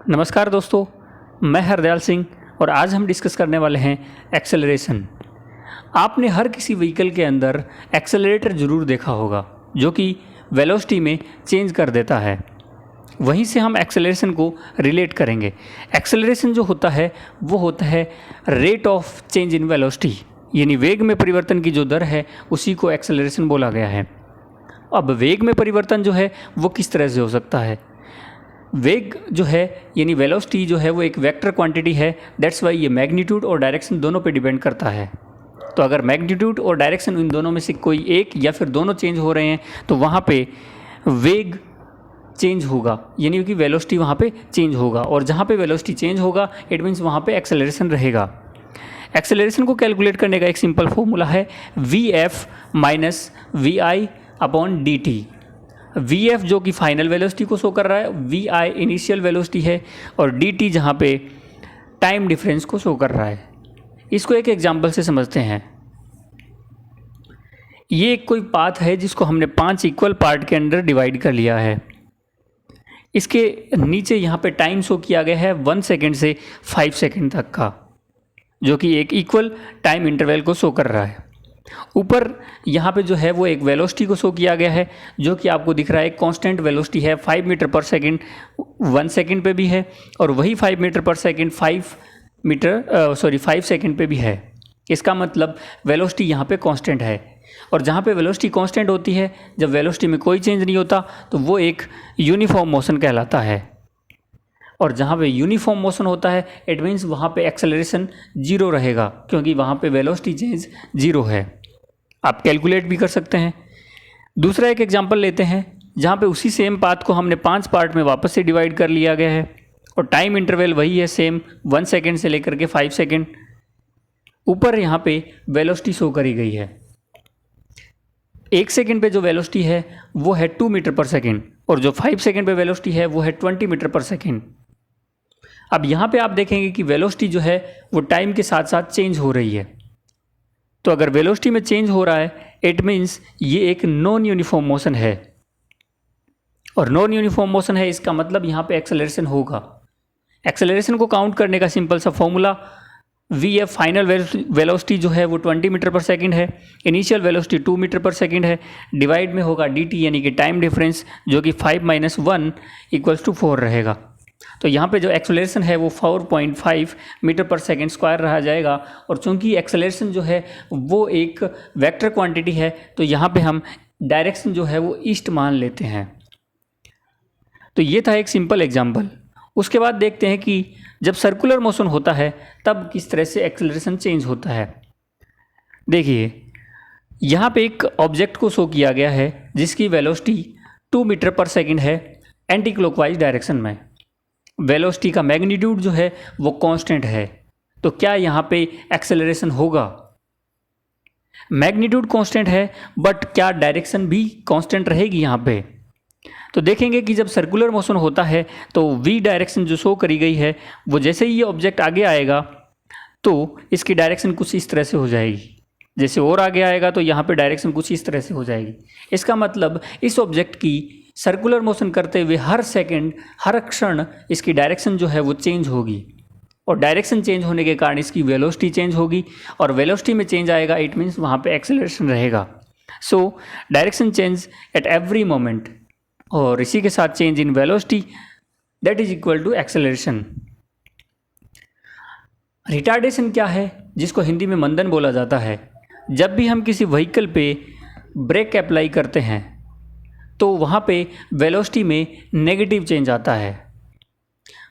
नमस्कार दोस्तों, मैं हरदयाल सिंह और आज हम डिस्कस करने वाले हैं एक्सेलरेशन। आपने हर किसी व्हीकल के अंदर एक्सेलरेटर ज़रूर देखा होगा जो कि वेलोसिटी में चेंज कर देता है। वहीं से हम एक्सेलरेशन को रिलेट करेंगे। एक्सेलरेशन जो होता है वो होता है rate of change in velocity, यानी वेग में परिवर्तन की जो दर है उसी को एक्सेलरेशन बोला गया है। अब वेग में परिवर्तन जो है वो किस तरह से हो सकता है? वेग जो है यानी वेलोसिटी जो है वो एक वेक्टर क्वांटिटी है। दैट्स वाई ये मैग्नीट्यूड और डायरेक्शन दोनों पे डिपेंड करता है। तो अगर मैग्नीट्यूड और डायरेक्शन इन दोनों में से कोई एक या फिर दोनों चेंज हो रहे हैं तो वहाँ पे वेग चेंज होगा, यानी कि वेलोसिटी वहाँ पे चेंज होगा। और जहाँ पे वेलोसिटी चेंज होगा इट मीन्स वहाँ पे एक्सेलरेशन रहेगा। एक्सेलरेशन को कैलकुलेट करने का एक सिंपल फॉर्मूला है Vf माइनस Vi/dt। Vf जो कि फाइनल वेलोसिटी को शो कर रहा है, Vi इनिशियल वेलोसिटी है और dt जहाँ पे टाइम डिफरेंस को शो कर रहा है। इसको एक एग्जांपल से समझते हैं। ये कोई पाथ है जिसको हमने 5 इक्वल पार्ट के अंदर डिवाइड कर लिया है। इसके नीचे यहाँ पे टाइम शो किया गया है 1 सेकेंड से 5 सेकेंड तक का, जो कि एक इक्वल टाइम इंटरवल को शो कर रहा है। ऊपर यहाँ पे जो है वो एक वेलोसिटी को शो किया गया है जो कि आपको दिख रहा है कांस्टेंट वेलोसिटी है 5 मीटर पर सेकंड 1 सेकंड पे भी है, और वही 5 मीटर पर सेकंड 5 सेकंड पे भी है। इसका मतलब वेलोसिटी यहाँ पे कांस्टेंट है। और जहाँ पे वेलोसिटी कांस्टेंट होती है, जब वेलोसिटी में कोई चेंज नहीं होता तो वो एक यूनिफॉर्म मोशन कहलाता है। और जहाँ पे यूनिफॉर्म मोशन होता है इट मीन्स वहाँ पे एक्सेलरेशन जीरो रहेगा, क्योंकि वहाँ पे वेलोसिटी चेंज जीरो है। आप कैलकुलेट भी कर सकते हैं। दूसरा एक एग्जांपल लेते हैं जहाँ पे उसी सेम पाथ को हमने 5 पार्ट में वापस से डिवाइड कर लिया गया है और टाइम इंटरवल वही है सेम 1 सेकेंड से लेकर के 5 सेकेंड। ऊपर यहाँ पे वेलोसिटी शो करी गई है। 1 सेकेंड पे जो वेलोसिटी है वो है 2 मीटर पर सेकेंड और जो 5 सेकेंड पे वेलोसिटी है वो है 20 मीटर पर सेकेंड। अब यहाँ पे आप देखेंगे कि वेलोसिटी जो है वो टाइम के साथ साथ चेंज हो रही है। तो अगर वेलोसिटी में चेंज हो रहा है इट मीन्स ये एक नॉन यूनिफॉर्म मोशन है, और नॉन यूनिफॉर्म मोशन है इसका मतलब यहाँ पे एक्सेलरेशन होगा। एक्सेलरेशन को काउंट करने का सिंपल सा फॉर्मूला Vf फाइनल वेलोसिटी जो है वो 20 मीटर पर सेकंड है, इनिशियल वेलोसिटी 2 मीटर पर सेकंड है, डिवाइड में होगा dt यानी कि टाइम डिफरेंस जो कि 5 - 1 = 4 रहेगा। तो यहाँ पे जो एक्सेलरेशन है वो 4.5 मीटर पर सेकंड स्क्वायर रहा जाएगा। और चूंकि एक्सेलरेशन जो है वो एक वेक्टर क्वांटिटी है तो यहाँ पे हम डायरेक्शन जो है वो ईस्ट मान लेते हैं। तो ये था एक सिंपल एग्जांपल। उसके बाद देखते हैं कि जब सर्कुलर मोशन होता है तब किस तरह से एक्सेलरेशन चेंज होता है। देखिए यहाँ पे एक ऑब्जेक्ट को शो किया गया है जिसकी वेलोसिटी 2 मीटर पर सेकंड है एंटी क्लॉकवाइज डायरेक्शन में। वेलोसिटी का मैग्नीट्यूड जो है वो कांस्टेंट है, तो क्या यहाँ पे एक्सेलरेशन होगा? मैग्नीट्यूड कांस्टेंट है बट क्या डायरेक्शन भी कांस्टेंट रहेगी यहाँ पे? तो देखेंगे कि जब सर्कुलर मोशन होता है तो v डायरेक्शन जो शो करी गई है वो जैसे ही ये ऑब्जेक्ट आगे आएगा तो इसकी डायरेक्शन कुछ इस तरह से हो जाएगी। जैसे और आगे आएगा तो यहाँ पे डायरेक्शन कुछ इस तरह से हो जाएगी। इसका मतलब इस ऑब्जेक्ट की सर्कुलर मोशन करते हुए हर सेकंड हर क्षण इसकी डायरेक्शन जो है वो चेंज होगी, और डायरेक्शन चेंज होने के कारण इसकी वेलोसिटी चेंज होगी, और वेलोसिटी में चेंज आएगा इट मीन्स वहाँ पे एक्सेलरेशन रहेगा। So direction change at every moment और इसी के साथ change in velocity that is equal to acceleration. Retardation क्या है, जिसको हिंदी में मंदन बोला जाता है? जब भी हम किसी व्हीकल पे ब्रेक अप्लाई करते हैं तो वहाँ पे वेलोसिटी में नेगेटिव चेंज आता है।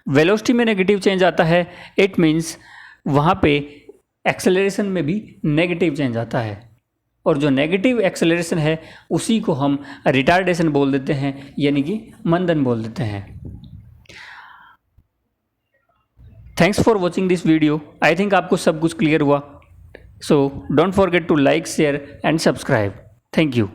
वेलोसिटी में नेगेटिव चेंज आता है इट मीन्स वहाँ पे एक्सेलरेशन में भी नेगेटिव चेंज आता है, और जो नेगेटिव एक्सेलरेशन है उसी को हम रिटार्डेशन बोल देते हैं, यानी कि मंदन बोल देते हैं। Thanks for watching this video. I think आपको सब कुछ क्लियर हुआ। So don't forget to like, share and subscribe. Thank you.